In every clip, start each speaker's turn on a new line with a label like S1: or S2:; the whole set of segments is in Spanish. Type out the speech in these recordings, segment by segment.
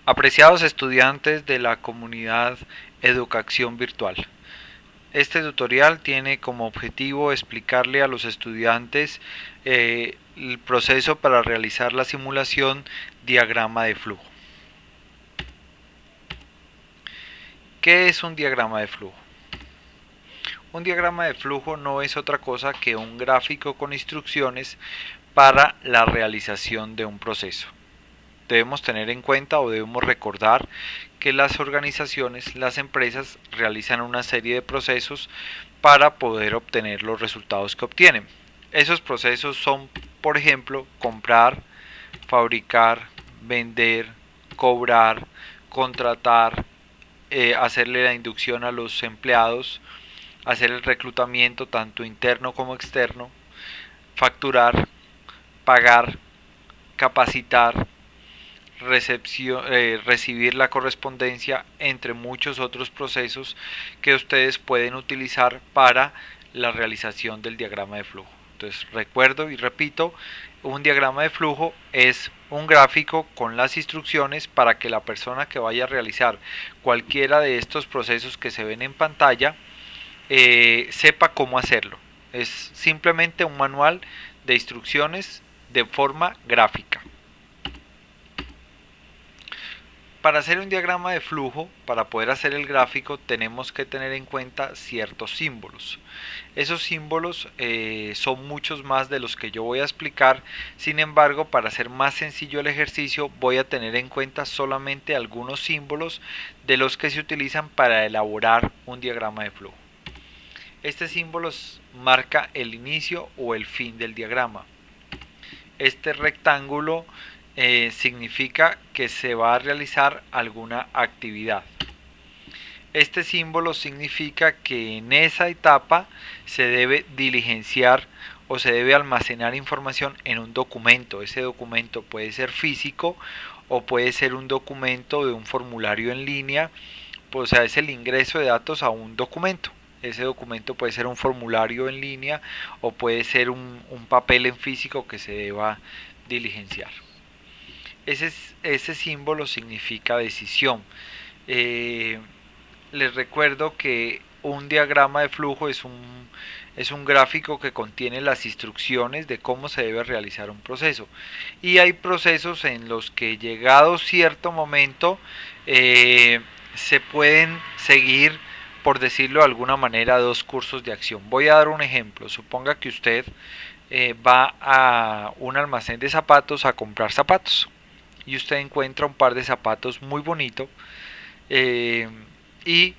S1: Apreciados estudiantes de la comunidad Educación Virtual, este tutorial tiene como objetivo explicarle a los estudiantes el proceso para realizar la simulación diagrama de flujo. ¿Qué es un diagrama de flujo? Un diagrama de flujo no es otra cosa que un gráfico con instrucciones para la realización de un proceso. Debemos tener en cuenta o debemos recordar que las organizaciones, las empresas realizan una serie de procesos para poder obtener los resultados que obtienen. Esos procesos son, por ejemplo, comprar, fabricar, vender, cobrar, contratar, hacerle la inducción a los empleados, hacer el reclutamiento tanto interno como externo, facturar, pagar, capacitar, recibir la correspondencia, entre muchos otros procesos que ustedes pueden utilizar para la realización del diagrama de flujo. Entonces recuerdo y repito, un diagrama de flujo es un gráfico con las instrucciones para que la persona que vaya a realizar cualquiera de estos procesos que se ven en pantalla sepa cómo hacerlo. Es simplemente un manual de instrucciones de forma gráfica. Para hacer un diagrama de flujo, para poder hacer el gráfico, tenemos que tener en cuenta ciertos símbolos. Esos símbolos son muchos más de los que yo voy a explicar. Sin embargo, para hacer más sencillo el ejercicio, voy a tener en cuenta solamente algunos símbolos de los que se utilizan para elaborar un diagrama de flujo. Este símbolo marca el inicio o el fin del diagrama. Este rectángulo significa que se va a realizar alguna actividad. Este símbolo significa que en esa etapa se debe diligenciar o se debe almacenar información en un documento. Ese documento puede ser físico o puede ser un documento de un formulario en línea, o sea, es el ingreso de datos a un documento. Ese documento puede ser un formulario en línea o puede ser un papel en físico que se deba diligenciar. Ese símbolo significa decisión. Les recuerdo que un diagrama de flujo es un gráfico que contiene las instrucciones de cómo se debe realizar un proceso. Y hay procesos en los que llegado cierto momento se pueden seguir, por decirlo de alguna manera, dos cursos de acción. Voy a dar un ejemplo. Suponga que usted va a un almacén de zapatos a comprar zapatos y usted encuentra un par de zapatos muy bonito y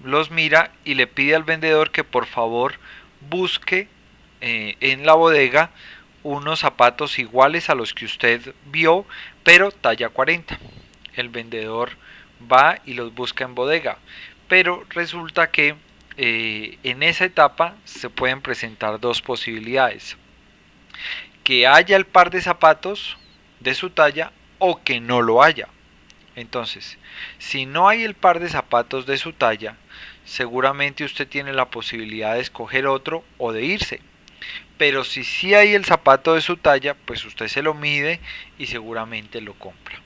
S1: los mira y le pide al vendedor que por favor busque en la bodega unos zapatos iguales a los que usted vio, pero talla 40. El vendedor va y los busca en bodega, pero resulta que en esa etapa se pueden presentar dos posibilidades: que haya el par de zapatos de su talla o que no lo haya. Entonces, si no hay el par de zapatos de su talla, seguramente usted tiene la posibilidad de escoger otro o de irse. Pero si sí hay el zapato de su talla, pues usted se lo mide y seguramente lo compra.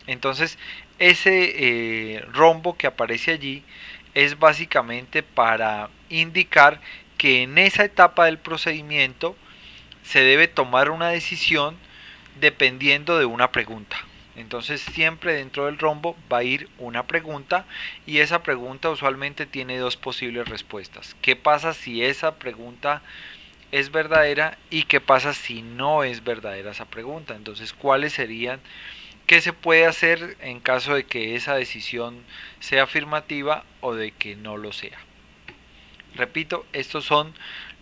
S1: Entonces, ese rombo que aparece allí es básicamente para indicar que en esa etapa del procedimiento se debe tomar una decisión dependiendo de una pregunta. Entonces siempre dentro del rombo va a ir una pregunta y esa pregunta usualmente tiene dos posibles respuestas. ¿Qué pasa si esa pregunta es verdadera y qué pasa si no es verdadera esa pregunta? Entonces, ¿cuáles serían? ¿Qué se puede hacer en caso de que esa decisión sea afirmativa o de que no lo sea? Repito, estos son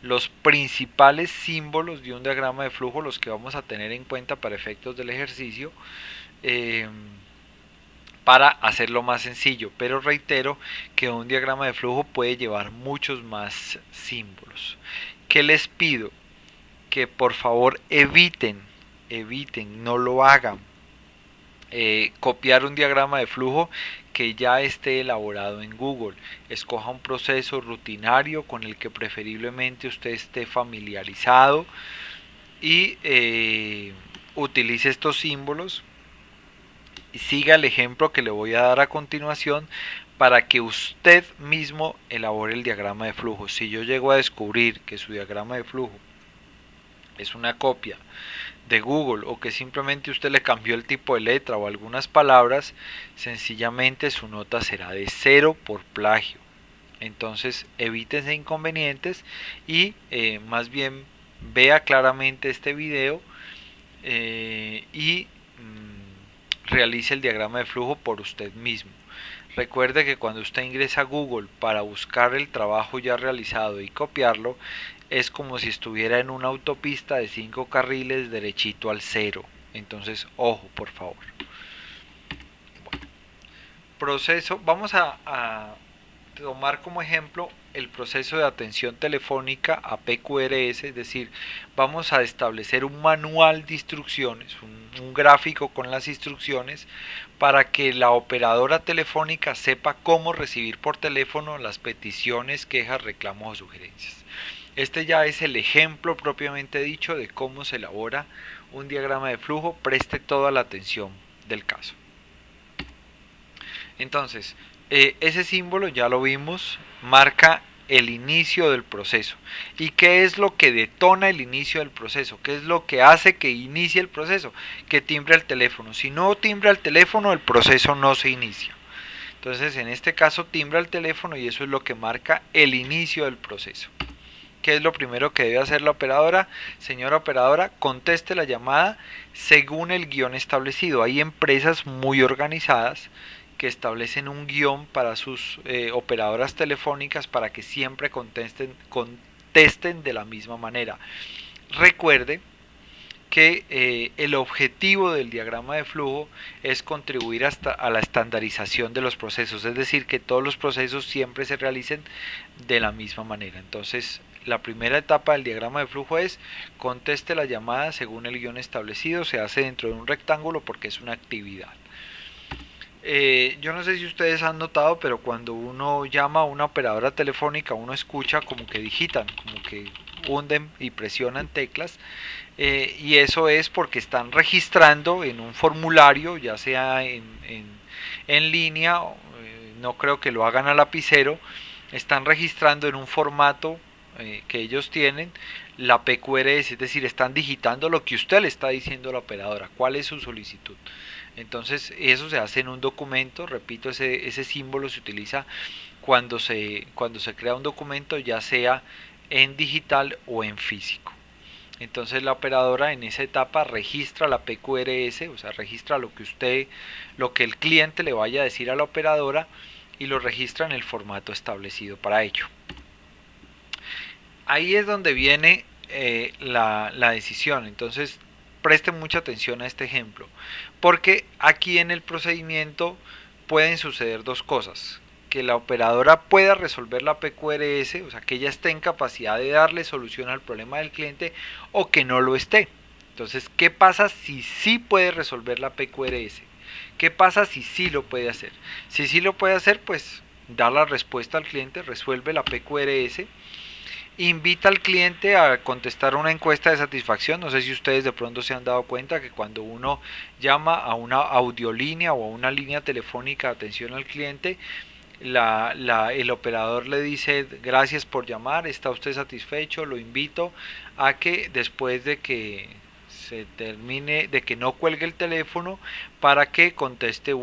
S1: los principales símbolos de un diagrama de flujo, los que vamos a tener en cuenta para efectos del ejercicio, para hacerlo más sencillo, pero reitero que un diagrama de flujo puede llevar muchos más símbolos. ¿Qué les pido? Que por favor eviten, no lo hagan. Copiar un diagrama de flujo que ya esté elaborado en Google. Escoja un proceso rutinario con el que preferiblemente usted esté familiarizado y utilice estos símbolos y siga el ejemplo que le voy a dar a continuación para que usted mismo elabore el diagrama de flujo. Si yo llego a descubrir que su diagrama de flujo es una copia de Google o que simplemente usted le cambió el tipo de letra o algunas palabras, sencillamente su nota será de 0 por plagio. Entonces evítense inconvenientes y más bien vea claramente este video y realice el diagrama de flujo por usted mismo. Recuerde que cuando usted ingresa a Google para buscar el trabajo ya realizado y copiarlo, es como si estuviera en una autopista de 5 carriles derechito al cero. Entonces, ojo, por favor. Bueno, proceso, vamos a tomar como ejemplo el proceso de atención telefónica a PQRS, es decir, vamos a establecer un manual de instrucciones, un gráfico con las instrucciones para que la operadora telefónica sepa cómo recibir por teléfono las peticiones, quejas, reclamos o sugerencias. Este ya es el ejemplo propiamente dicho de cómo se elabora un diagrama de flujo. Preste toda la atención del caso. Entonces, ese símbolo ya lo vimos, marca el inicio del proceso. ¿Y qué es lo que detona el inicio del proceso? ¿Qué es lo que hace que inicie el proceso? Que timbre el teléfono. Si no timbra el teléfono, el proceso no se inicia. Entonces, en este caso, timbra el teléfono y eso es lo que marca el inicio del proceso. ¿Qué es lo primero que debe hacer la operadora? Señora operadora, conteste la llamada según el guión establecido. Hay empresas muy organizadas que establecen un guión para sus operadoras telefónicas para que siempre contesten de la misma manera. Recuerde que el objetivo del diagrama de flujo es contribuir a la estandarización de los procesos, es decir, que todos los procesos siempre se realicen de la misma manera. Entonces, la primera etapa del diagrama de flujo es conteste la llamada según el guión establecido, se hace dentro de un rectángulo porque es una actividad. Yo no sé si ustedes han notado, pero cuando uno llama a una operadora telefónica, uno escucha como que digitan, como que hunden y presionan teclas, y eso es porque están registrando en un formulario, ya sea en línea, no creo que lo hagan a lapicero, están registrando en un formato que ellos tienen la PQRS, es decir, están digitando lo que usted le está diciendo a la operadora, cuál es su solicitud. Entonces eso se hace en un documento, repito, ese símbolo se utiliza cuando se crea un documento, ya sea en digital o en físico. Entonces la operadora en esa etapa registra la PQRS, o sea, registra lo que el cliente le vaya a decir a la operadora y lo registra en el formato establecido para ello. Ahí es donde viene la decisión. Entonces presten mucha atención a este ejemplo, porque aquí en el procedimiento pueden suceder dos cosas: que la operadora pueda resolver la PQRS, o sea, que ella esté en capacidad de darle solución al problema del cliente, o que no lo esté. Entonces, ¿qué pasa si sí puede resolver la PQRS? ¿Qué pasa si sí lo puede hacer? Si sí lo puede hacer, pues da la respuesta al cliente, resuelve la PQRS, invita al cliente a contestar una encuesta de satisfacción. No sé si ustedes de pronto se han dado cuenta que cuando uno llama a una audiolínea o a una línea telefónica de atención al cliente, el operador le dice gracias por llamar, está usted satisfecho, lo invito a que después de que se termine, de que no cuelgue el teléfono, para que conteste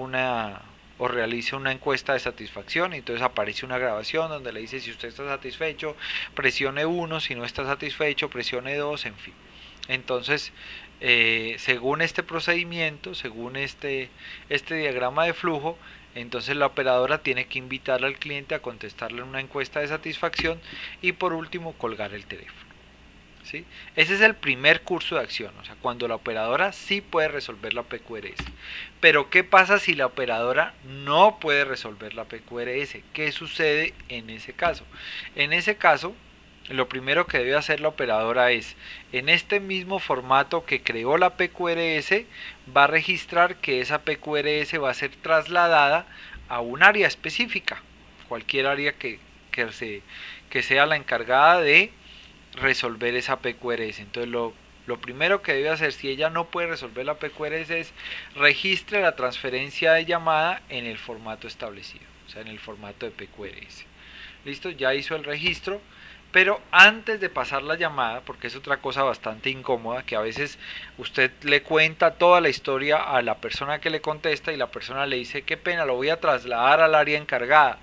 S1: o realice una encuesta de satisfacción. Entonces aparece una grabación donde le dice: si usted está satisfecho, presione 1, si no está satisfecho, presione 2, en fin. Entonces, según este procedimiento, según este diagrama de flujo, entonces la operadora tiene que invitar al cliente a contestarle una encuesta de satisfacción y por último colgar el teléfono. ¿Sí? Ese es el primer curso de acción, o sea, cuando la operadora sí puede resolver la PQRS. Pero ¿qué pasa si la operadora no puede resolver la PQRS? ¿Qué sucede en ese caso? En ese caso, lo primero que debe hacer la operadora es, en este mismo formato que creó la PQRS, va a registrar que esa PQRS va a ser trasladada a un área específica, cualquier área que sea la encargada de resolver esa PQRS. Entonces Lo primero que debe hacer si ella no puede resolver la PQRS es registre la transferencia de llamada en el formato establecido, o sea, en el formato de PQRS. Listo, ya hizo el registro, pero antes de pasar la llamada, porque es otra cosa bastante incómoda, que a veces usted le cuenta toda la historia a la persona que le contesta y la persona le dice, qué pena, lo voy a trasladar al área encargada,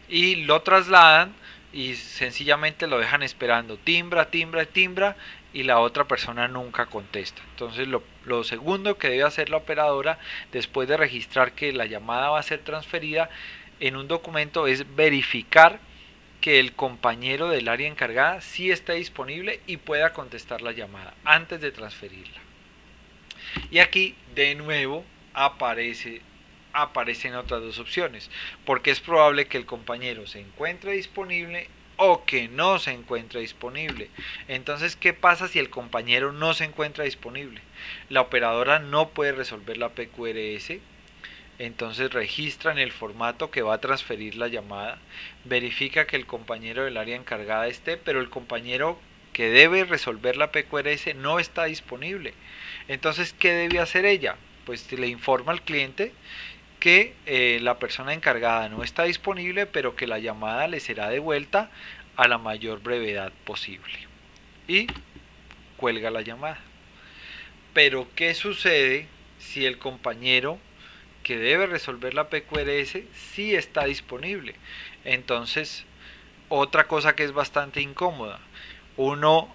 S1: y lo trasladan y sencillamente lo dejan esperando, timbra, timbra, timbra, y la otra persona nunca contesta. Entonces lo segundo que debe hacer la operadora después de registrar que la llamada va a ser transferida en un documento es verificar que el compañero del área encargada sí esté disponible y pueda contestar la llamada antes de transferirla. Y aquí de nuevo aparecen otras dos opciones, porque es probable que el compañero se encuentre disponible o que no se encuentre disponible. Entonces, ¿qué pasa si el compañero no se encuentra disponible? La operadora no puede resolver la PQRS, entonces registra en el formato que va a transferir la llamada, verifica que el compañero del área encargada esté, pero el compañero que debe resolver la PQRS no está disponible. Entonces, ¿qué debe hacer ella? Pues le informa al cliente que la persona encargada no está disponible, pero que la llamada le será devuelta a la mayor brevedad posible. Y cuelga la llamada. Pero, ¿qué sucede si el compañero que debe resolver la PQRS sí está disponible? Entonces, otra cosa que es bastante incómoda, uno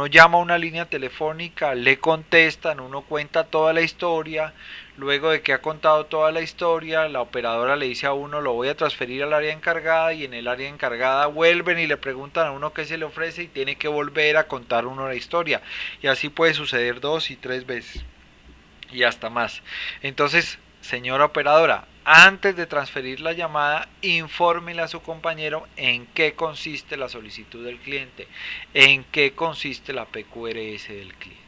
S1: llama a una línea telefónica, le contestan, uno cuenta toda la historia, luego de que ha contado toda la historia, la operadora le dice a uno lo voy a transferir al área encargada y en el área encargada vuelven y le preguntan a uno qué se le ofrece y tiene que volver a contar uno la historia, y así puede suceder 2 y 3 veces y hasta más. Entonces, señora operadora, antes de transferir la llamada, infórmele a su compañero en qué consiste la solicitud del cliente, en qué consiste la PQRS del cliente.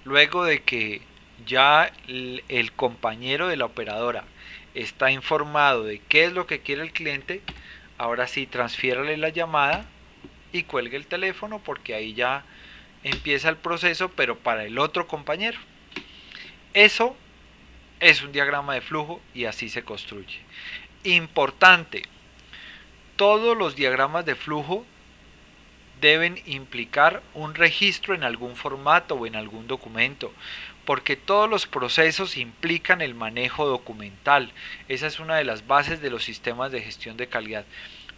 S1: Luego de que ya el compañero de la operadora está informado de qué es lo que quiere el cliente, ahora sí transfiérale la llamada y cuelgue el teléfono, porque ahí ya empieza el proceso, pero para el otro compañero. Eso es un diagrama de flujo y así se construye. Importante, todos los diagramas de flujo deben implicar un registro en algún formato o en algún documento, porque todos los procesos implican el manejo documental. Esa es una de las bases de los sistemas de gestión de calidad.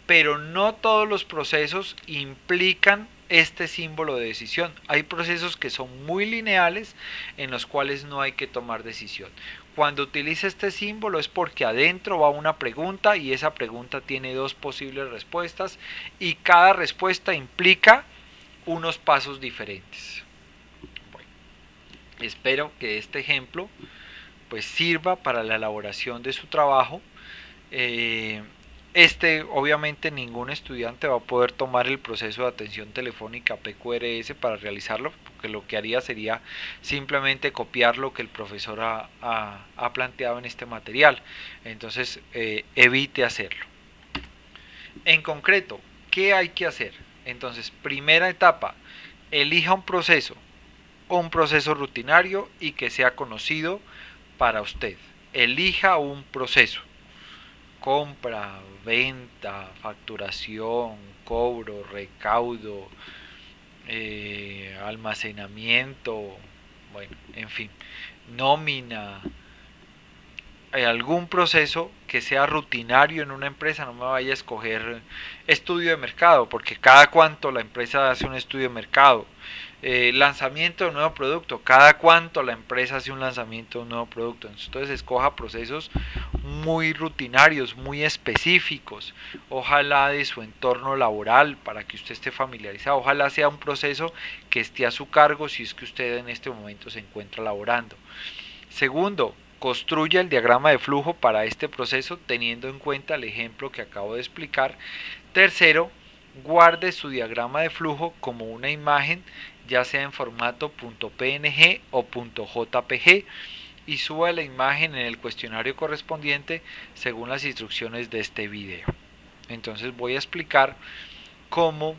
S1: Pero no todos los procesos implican este símbolo de decisión. Hay procesos que son muy lineales en los cuales no hay que tomar decisión. Cuando utiliza este símbolo es porque adentro va una pregunta y esa pregunta tiene dos posibles respuestas y cada respuesta implica unos pasos diferentes. Bueno, espero que este ejemplo pues sirva para la elaboración de su trabajo. Obviamente ningún estudiante va a poder tomar el proceso de atención telefónica PQRS para realizarlo, porque lo que haría sería simplemente copiar lo que el profesor ha planteado en este material. Entonces evite hacerlo. En concreto, ¿qué hay que hacer? Entonces, primera etapa, elija un proceso rutinario y que sea conocido para usted. Elija un proceso. Compra, venta, facturación, cobro, recaudo, almacenamiento, bueno, en fin, nómina, algún proceso que sea rutinario en una empresa. No me vaya a escoger estudio de mercado, porque cada cuánto la empresa hace un estudio de mercado. Lanzamiento de un nuevo producto, cada cuánto la empresa hace un lanzamiento de un nuevo producto. Entonces escoja procesos muy rutinarios, muy específicos, ojalá de su entorno laboral para que usted esté familiarizado, ojalá sea un proceso que esté a su cargo si es que usted en este momento se encuentra laborando. Segundo, construya el diagrama de flujo para este proceso teniendo en cuenta el ejemplo que acabo de explicar. Tercero, guarde su diagrama de flujo como una imagen, ya sea en formato .png o .jpg, y suba la imagen en el cuestionario correspondiente según las instrucciones de este video. Entonces voy a explicar cómo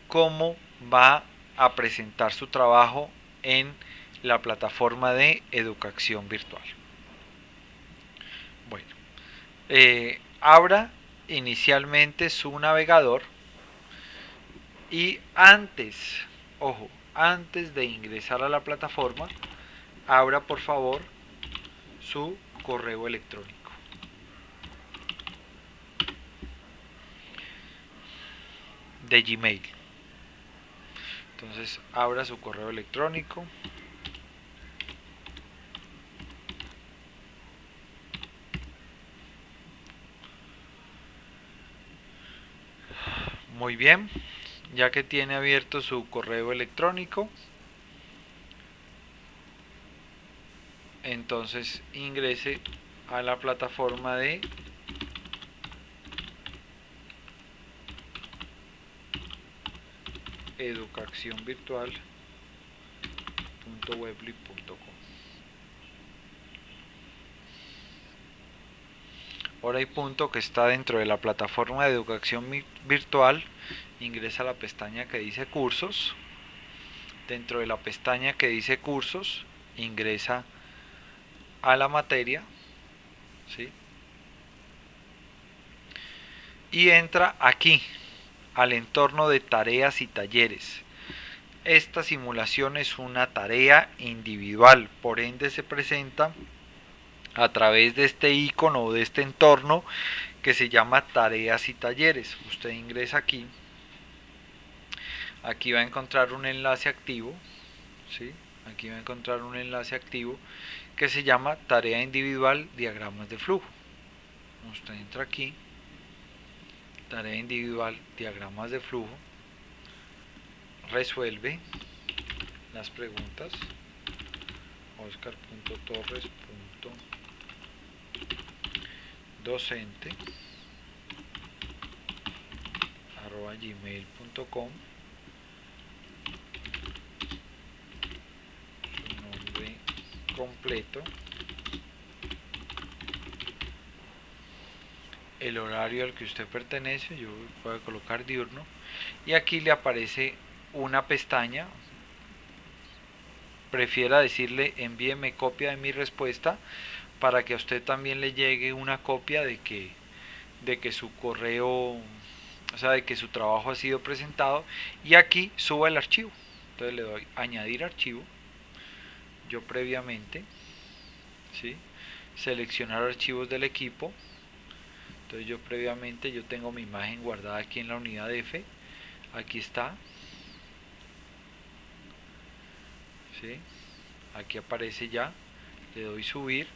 S1: cómo va a presentar su trabajo en la plataforma de educación virtual. Bueno, abra inicialmente su navegador y antes de ingresar a la plataforma, abra por favor su correo electrónico. De Gmail. Entonces abra su correo electrónico. Muy bien, ya que tiene abierto su correo electrónico, entonces ingrese a la plataforma de educacionvirtual.weebly.com. Hora y punto que está dentro de la plataforma de educación virtual. Ingresa a la pestaña que dice cursos. Dentro de la pestaña que dice cursos, ingresa a la materia, ¿sí? Y entra aquí al entorno de tareas y talleres. Esta simulación es una tarea individual, por ende se presenta a través de este icono o de este entorno que se llama tareas y talleres. Usted ingresa aquí. Aquí va a encontrar un enlace activo, ¿sí? Aquí va a encontrar un enlace activo que se llama tarea individual diagramas de flujo. Usted entra aquí, tarea individual diagramas de flujo, resuelve las preguntas. oscar.torres.docente@gmail.com. Su nombre completo, el horario al que usted pertenece, yo voy a colocar diurno, y aquí le aparece una pestaña. Prefiera decirle envíeme copia de mi respuesta para que a usted también le llegue una copia de que su correo, o sea, de que su trabajo ha sido presentado, y aquí suba el archivo. Entonces le doy añadir archivo. Yo previamente, ¿sí? Seleccionar archivos del equipo. Entonces yo previamente tengo mi imagen guardada aquí en la unidad F. Aquí está, ¿sí? Aquí aparece ya. Le doy subir.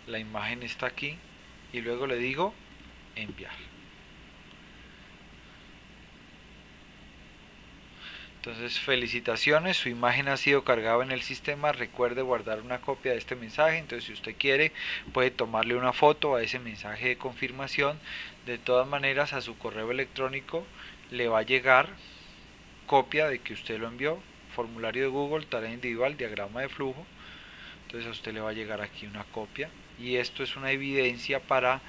S1: La imagen está aquí y luego le digo enviar. Entonces, felicitaciones, su imagen ha sido cargada en el sistema. Recuerde guardar una copia de este mensaje. Entonces, si usted quiere, puede tomarle una foto a ese mensaje de confirmación. De todas maneras, a su correo electrónico le va a llegar copia de que usted lo envió. Formulario de Google, tarea individual, diagrama de flujo. Entonces, a usted le va a llegar aquí una copia. Y esto es una evidencia para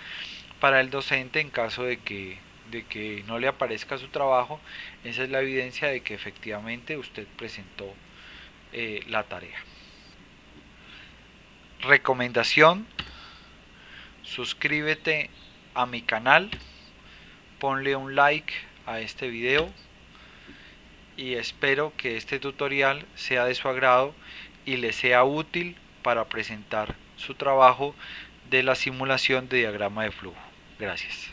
S1: el docente en caso de que no le aparezca su trabajo. Esa es la evidencia de que efectivamente usted presentó la tarea. Recomendación: suscríbete a mi canal, ponle un like a este video y espero que este tutorial sea de su agrado y le sea útil para presentar su trabajo de la simulación de diagrama de flujo. Gracias.